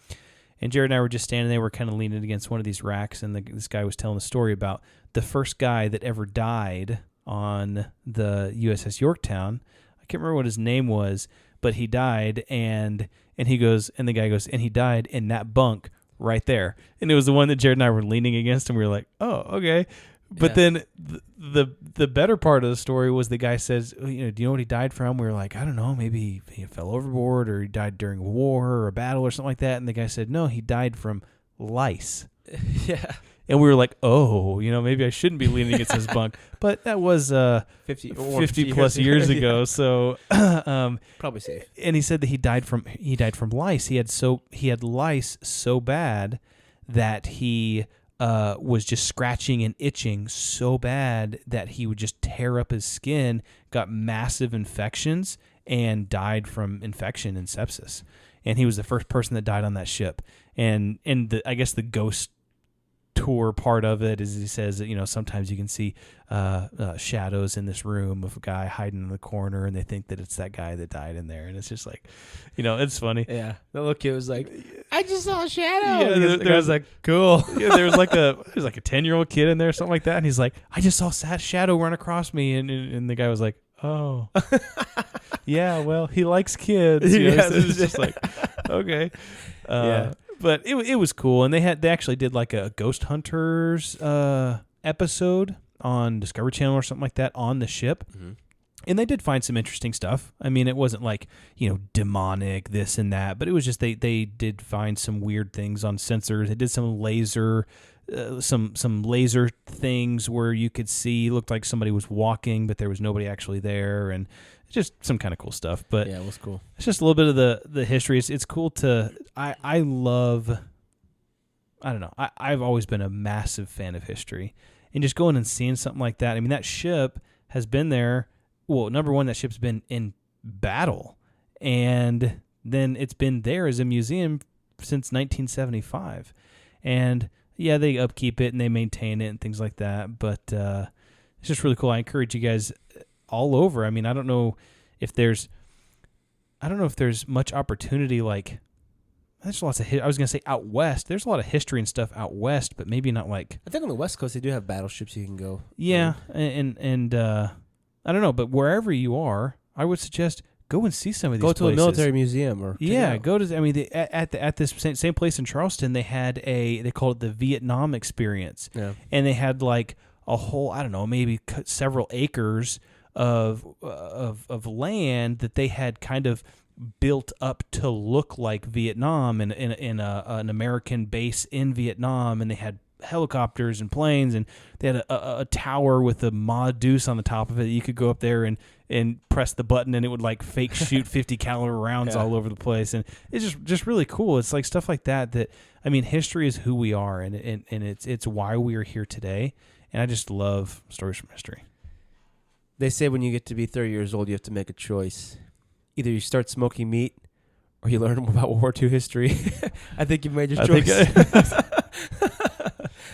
And Jared and I were just standing there. We're kind of leaning against one of these racks, and this guy was telling a story about the first guy that ever died on the USS Yorktown. I can't remember what his name was, but he died, and he goes, and the guy goes, and he died in that bunk right there. And it was the one that Jared and I were leaning against, and we were like, oh, okay. But then the better part of the story was the guy says, do you know what he died from? We were like, I don't know, maybe he fell overboard, or he died during a war or a battle or something like that. And the guy said, no, he died from lice. Yeah. And we were like, oh, maybe I shouldn't be leaning against his bunk. But that was 50 plus years ago, yeah. So probably safe. And he said that he died from lice. He had lice so bad that he was just scratching and itching so bad that he would just tear up his skin, got massive infections, and died from infection and sepsis. And he was the first person that died on that ship. And I guess the ghost tour part of it is, he says that sometimes you can see shadows in this room of a guy hiding in the corner, and they think that it's that guy that died in there, and it's just like, it's funny. Yeah, the little kid was like, I just saw a shadow. Yeah, there was like, cool. Yeah, there was like a 10-year-old kid in there or something like that, and he's like, I just saw a shadow run across me, and the guy was like, oh, yeah, well, he likes kids. Yeah, so it's just like, okay, yeah. But it was cool, and they actually did like a Ghost Hunters episode on Discovery Channel or something like that on the ship, and they did find some interesting stuff. I mean, it wasn't like demonic this and that, but it was just they did find some weird things on sensors. They did some laser things where you could see, looked like somebody was walking, but there was nobody actually there, and just some kind of cool stuff. But yeah, it was cool. It's just a little bit of the history. It's cool to I love. I don't know. I've always been a massive fan of history, and just going and seeing something like that. I mean, that ship has been there. Well, number one, that ship's been in battle, and then it's been there as a museum since 1975, and yeah, they upkeep it and they maintain it and things like that. But it's just really cool. I encourage you guys, all over. I mean, I don't know if there's much opportunity. Like, there's lots of. I was gonna say out west. There's a lot of history and stuff out west, but maybe not like. I think on the West Coast they do have battleships you can go. Yeah, and I don't know, but wherever you are, I would suggest go and see some of these. Go to places. a military museum or go to. I mean, at this same place in Charleston, they had they called it the Vietnam Experience, and they had like a whole, I don't know, maybe several acres of land that they had kind of built up to look like Vietnam and in an American base in Vietnam, and they had helicopters and planes, and they had a tower with a Ma Deuce on the top of it. You could go up there and press the button, and it would like fake shoot 50 caliber rounds all over the place, and it's just really cool. It's like stuff like that. I mean, history is who we are, and it's why we are here today. And I just love stories from history. They say when you get to be 30 years old, you have to make a choice. Either you start smoking meat or you learn about World War II history. I think you've made your choice.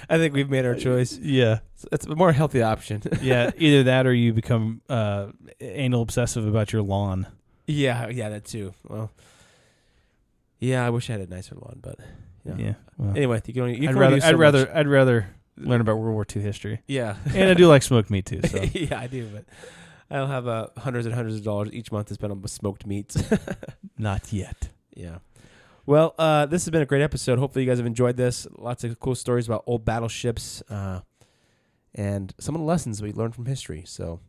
I think we've made our choice. Yeah. It's a more healthy option. Yeah, either that or you become anal obsessive about your lawn. Yeah, that too. Well, yeah, I wish I had a nicer lawn, but yeah. Well, anyway, you can only I'd rather learn about World War II history. Yeah. And I do like smoked meat too. So. Yeah, I do, but I don't have hundreds and hundreds of dollars each month to spend on smoked meats. Not yet. Yeah. Well, this has been a great episode. Hopefully you guys have enjoyed this. Lots of cool stories about old battleships and some of the lessons we learned from history. So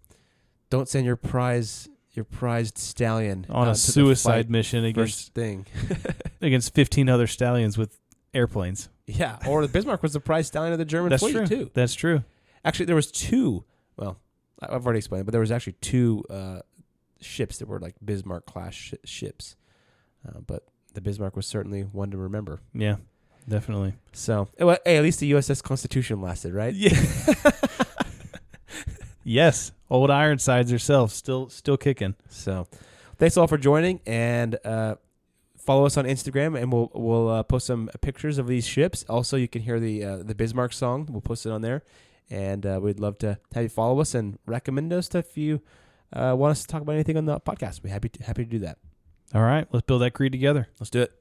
don't send your prized stallion on a suicide mission against 15 other stallions with airplanes. Yeah, or the Bismarck was the prized stallion of the German fleet too. That's true. Actually, there was two. Well, I've already explained, but there was actually two ships that were like Bismarck class ships. But the Bismarck was certainly one to remember. Yeah, definitely. So, hey, at least the USS Constitution lasted, right? Yeah. Yes, old Ironsides herself, still kicking. So, thanks all for joining, and follow us on Instagram, and we'll post some pictures of these ships. Also, you can hear the Bismarck song. We'll post it on there, and we'd love to have you follow us and recommend us if you want us to talk about anything on the podcast. We're happy to do that. All right, let's build that creed together. Let's do it.